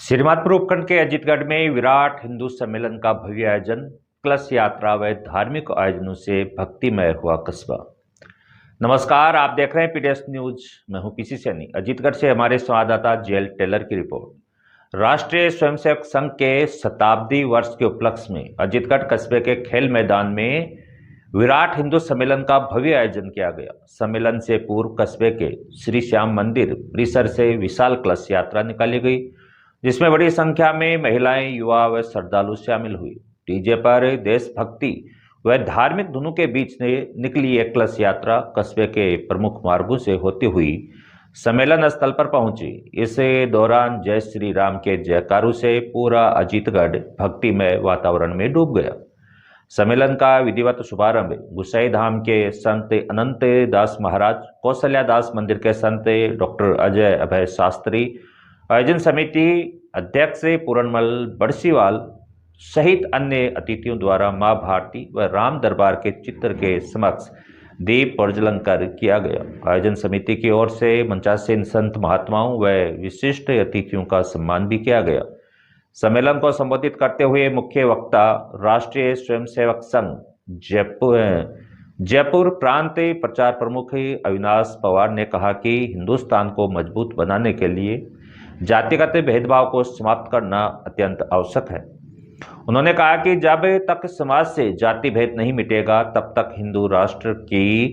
श्रीमाधपुर उपखंड के अजीतगढ़ में विराट हिंदू सम्मेलन का भव्य आयोजन, कलश यात्रा व धार्मिक आयोजनों से भक्तिमय हुआ कस्बा। नमस्कार, आप देख रहे हैं पीडीएस न्यूज। मैं हूं पीसी सैनी। अजीतगढ़ से हमारे संवाददाता जेएल टेलर की रिपोर्ट। राष्ट्रीय स्वयंसेवक संघ के शताब्दी वर्ष के उपलक्ष्य में अजीतगढ़ कस्बे के खेल मैदान में विराट हिंदू सम्मेलन का भव्य आयोजन किया गया। सम्मेलन से पूर्व कस्बे के श्री श्याम मंदिर परिसर से विशाल कलश यात्रा निकाली गई, जिसमें बड़ी संख्या में महिलाएं, युवा व श्रद्धालु शामिल हुए। डीजे पर देशभक्ति व धार्मिक धुनों के बीच ने निकली एक कलश यात्रा कस्बे के प्रमुख मार्गों से होती हुई सम्मेलन स्थल पर पहुंची। इस दौरान जय श्री राम के जयकारों से पूरा अजीतगढ़ भक्तिमय वातावरण में डूब गया। सम्मेलन का विधिवत शुभारंभ गुसाई धाम के संत अनंत दास महाराज, कौशल्या दास मंदिर के संत डॉक्टर अजय अभय शास्त्री, आयोजन समिति अध्यक्ष पूरनमल बड़सीवाल सहित अन्य अतिथियों द्वारा मां भारती व राम दरबार के चित्र के समक्ष दीप प्रज्वलन कर किया गया। आयोजन समिति की ओर से मंचासीन संत महात्माओं व विशिष्ट अतिथियों का सम्मान भी किया गया। सम्मेलन को संबोधित करते हुए मुख्य वक्ता राष्ट्रीय स्वयंसेवक संघ जयपुर प्रांत प्रचार प्रमुख अविनाश पवार ने कहा कि हिंदुस्तान को मजबूत बनाने के लिए जातिगत भेदभाव को समाप्त करना अत्यंत आवश्यक है। उन्होंने कहा कि जब तक समाज से जाति भेद नहीं मिटेगा, तब तक हिंदू राष्ट्र की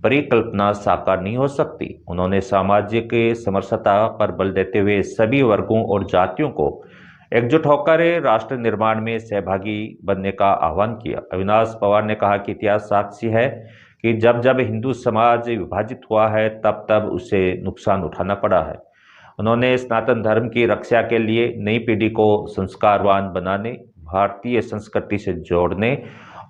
परिकल्पना साकार नहीं हो सकती। उन्होंने सामाजिक समरसता पर बल देते हुए सभी वर्गों और जातियों को एकजुट होकर राष्ट्र निर्माण में सहभागी बनने का आह्वान किया। अविनाश पवार ने कहा कि इतिहास साक्षी है कि जब जब हिंदू समाज विभाजित हुआ है, तब तब उसे नुकसान उठाना पड़ा है। उन्होंने सनातन धर्म की रक्षा के लिए नई पीढ़ी को संस्कारवान बनाने, भारतीय संस्कृति से जोड़ने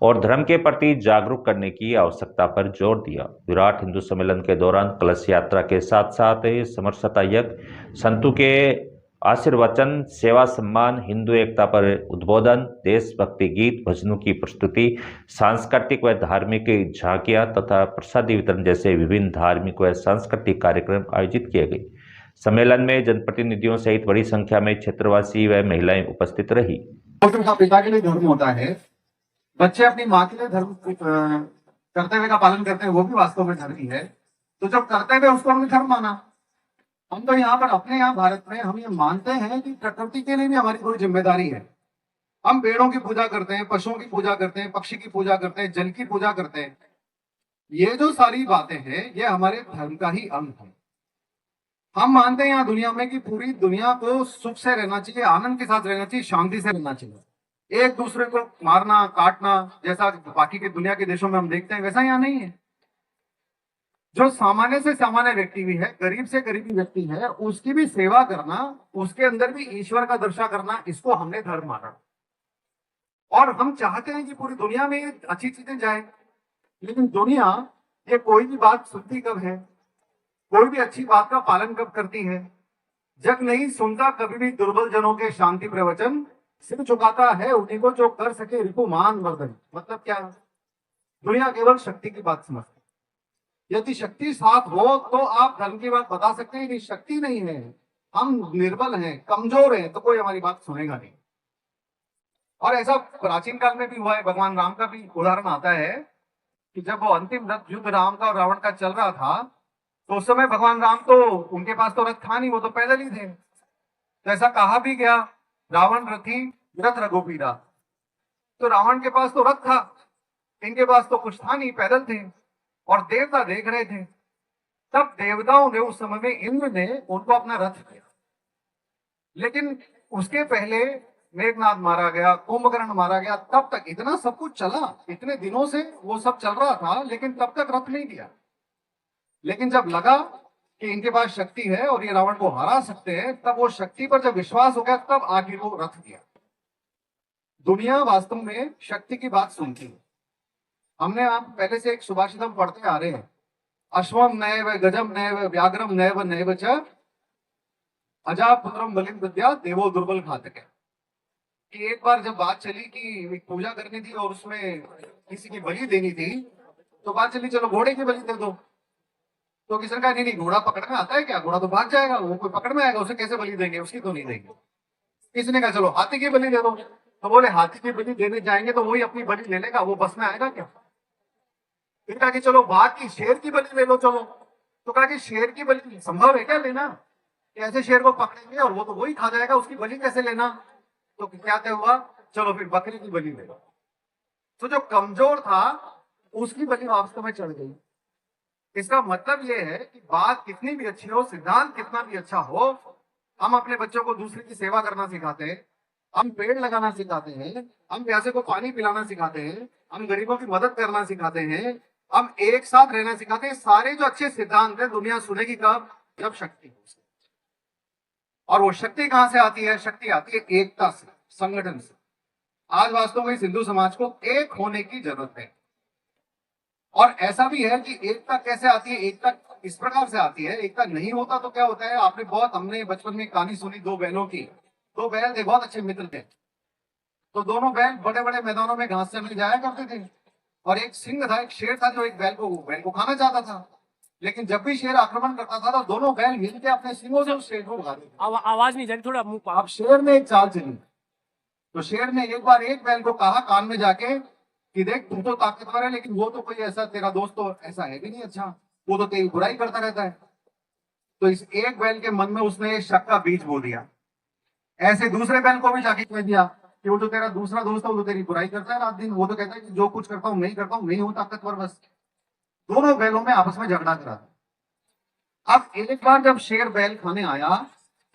और धर्म के प्रति जागरूक करने की आवश्यकता पर जोर दिया। विराट हिंदू सम्मेलन के दौरान कलश यात्रा के साथ साथ समरसता यज्ञ, संतों के आशीर्वचन, सेवा सम्मान, हिंदू एकता पर उद्बोधन, देशभक्ति गीत, भजनों की प्रस्तुति, सांस्कृतिक व धार्मिक झांकियां तथा प्रसादी वितरण जैसे विभिन्न धार्मिक व सांस्कृतिक कार्यक्रम आयोजित किए गए। सम्मेलन में जनप्रतिनिधियों सहित बड़ी संख्या में क्षेत्रवासी व महिलाएं उपस्थित रही। पिता के लिए धर्म होता है, बच्चे अपनी माँ के लिए धर्म कर्तव्य का पालन करते हैं, वो भी वास्तव में धर्म ही है। तो जब कर्तव्य उसको हमने धर्म माना। हम तो यहाँ पर अपने यहाँ भारत में हम ये मानते हैं कि प्रकृति के लिए भी हमारी कोई जिम्मेदारी है। हम पेड़ों की पूजा करते हैं, पशुओं की पूजा करते हैं, पक्षी की पूजा करते हैं, जल की पूजा करते हैं। ये जो सारी बातें हैं, ये हमारे धर्म का ही अंग है। हम मानते हैं यहाँ दुनिया में कि पूरी दुनिया को सुख से रहना चाहिए, आनंद के साथ रहना चाहिए, शांति से रहना चाहिए। एक दूसरे को मारना काटना जैसा बाकी के दुनिया के देशों में हम देखते हैं, वैसा यहाँ नहीं है। जो सामान्य से सामान्य व्यक्ति भी है, गरीब से गरीबी व्यक्ति है, उसकी भी सेवा करना, उसके अंदर भी ईश्वर का दर्शन करना, इसको हमने धर्म माना। और हम चाहते हैं कि पूरी दुनिया में अच्छी चीजें जाए, लेकिन दुनिया ये कोई भी बात सुनती कब है, कोई भी अच्छी बात का पालन कब करती है? जग नहीं सुनता कभी भी दुर्बल जनों के शांति प्रवचन, सिर झुकाता है उन्हीं को जो कर सके रिपुमान वर्धन। मतलब क्या है? दुनिया केवल शक्ति की बात समझती। यदि शक्ति साथ हो तो आप धर्म की बात बता सकते हैं, यदि शक्ति नहीं है, हम निर्बल हैं, कमजोर हैं, तो कोई हमारी बात सुनेगा नहीं। और ऐसा प्राचीन काल में भी हुआ है। भगवान राम का भी उदाहरण आता है कि जब वो अंतिम युद्ध राम का और रावण का चल रहा था, तो उस समय भगवान राम तो उनके पास तो रथ था नहीं, वो तो पैदल ही थे। तो ऐसा कहा भी गया, रावण रथी रथ रघुबीरा। तो रावण के पास तो रथ था, इनके पास तो कुछ था नहीं, पैदल थे और देवता देख रहे थे। तब देवताओं ने उस समय में इंद्र ने उनको अपना रथ दिया। लेकिन उसके पहले मेघनाद मारा गया, कुंभकर्ण मारा गया। तब तक इतना सब कुछ चला, इतने दिनों से वो सब चल रहा था, लेकिन तब तक रथ नहीं दिया। लेकिन जब लगा कि इनके पास शक्ति है और ये रावण को हरा सकते हैं, तब वो शक्ति पर जब विश्वास हो गया, तब आखिर वो रथ दिया। दुनिया वास्तव में शक्ति की बात सुनती है। हमने आप पहले से एक सुभाषित हम पढ़ते आ रहे हैं, अश्वम नैव गजम नैव व्याघ्रम नैव नैव च अजापुत्रम बलिम विद्या देवो दुर्बल घातक है। कि एक बार जब बात चली कि पूजा करनी थी और उसमें किसी की बलि देनी थी, तो बात चली चलो घोड़े की बलि दे दो। तो किसी ने कहा नहीं, घोड़ा पकड़ में आता है क्या? घोड़ा तो भाग जाएगा, वो कोई पकड़ में आएगा, उसे कैसे बलि देंगे? उसकी तो नहीं देंगे। किसी ने कहा चलो हाथी की बलि दे दो, तो बोले हाथी की बलि देने जाएंगे तो वही अपनी बलि ले लेगा, वो बस में आएगा क्या? फिर कहा कि चलो बाघ की शेर की बलि ले लो चलो, तो कहा कि शेर की बलि संभव है क्या लेना? कि ऐसे शेर को पकड़ेंगे और वो तो वही खा जाएगा, उसकी बलि कैसे लेना? तो क्या तय हुआ, चलो फिर बकरी की बलि ले लो। तो जो कमजोर था उसकी बलि वास्तव में चढ़ गई। इसका मतलब ये है कि बात कितनी भी अच्छी हो, सिद्धांत कितना भी अच्छा हो, हम अपने बच्चों को दूसरे की सेवा करना सिखाते हैं, हम पेड़ लगाना सिखाते हैं, हम प्यासे को पानी पिलाना सिखाते हैं, हम गरीबों की मदद करना सिखाते हैं, हम एक साथ रहना सिखाते हैं। सारे जो अच्छे सिद्धांत है दुनिया सुनेगी कब? जब शक्ति हो। और वो शक्ति कहां से आती है? शक्ति आती है एकता से, संगठन से। आज वास्तव में हिंदू समाज को एक होने की जरूरत है। और ऐसा भी है कि एकता कैसे आती है? एकता इस प्रकार से आती है, एकता नहीं होता तो क्या होता है, आपने हमने बचपन में कहानी सुनी दो बैलों की। दो बैल थे, बहुत अच्छे मित्र थे। तो दोनों बैल बड़े बड़े मैदानों में घास चरने जाया करते थे, और एक सिंह था, एक शेर था, जो एक बैल को खाना चाहता था। लेकिन जब भी शेर आक्रमण करता था तो दोनों बैल मिलकर अपने सिंगों से उस शेर को भगाते थे। आवाज नहीं जा रही, थोड़ा मुंह अब शेर ने एक चाल चली। तो शेर ने एक बार एक बैल को कहा कान में जाके कि देख तू तो ताकतवर है, लेकिन वो तो कोई ऐसा तेरा दोस्त तो ऐसा है भी नहीं अच्छा, वो तो तेरी बुराई करता रहता है। तो इस एक बैल के मन में उसने शक का बीज बो दिया। ऐसे दूसरे बैल को भी जाके कह दिया कि वो जो तेरा दूसरा दोस्त है वो तो तेरी बुराई करता है रात दिन, वो तो कहता है कि जो कुछ करता हूँ मैं ही करता हूँ, मैं ही हूँ ताकतवर बस। दोनों बैलों में आपस में झगड़ा करा। अब एक बार जब शेर बैल खाने आया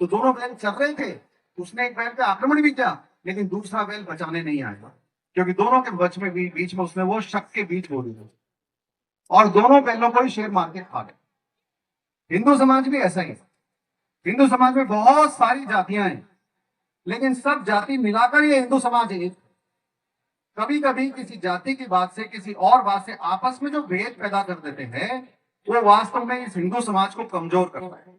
तो दोनों बैल चल रहे थे, उसने एक बैल पे आक्रमण भी किया, लेकिन दूसरा बैल बचाने नहीं आया, क्योंकि दोनों के बीच में उसने वो शक के बीज बो दिए, और दोनों बैलों को ही शेर मार के खा गए। हिंदू समाज भी ऐसा ही है। हिंदू समाज में बहुत सारी जातियां हैं, लेकिन सब जाति मिलाकर ये हिंदू समाज है। कभी कभी किसी जाति की बात से, किसी और बात से आपस में जो भेद पैदा कर देते हैं, वो वास्तव में इस हिंदू समाज को कमजोर करता है।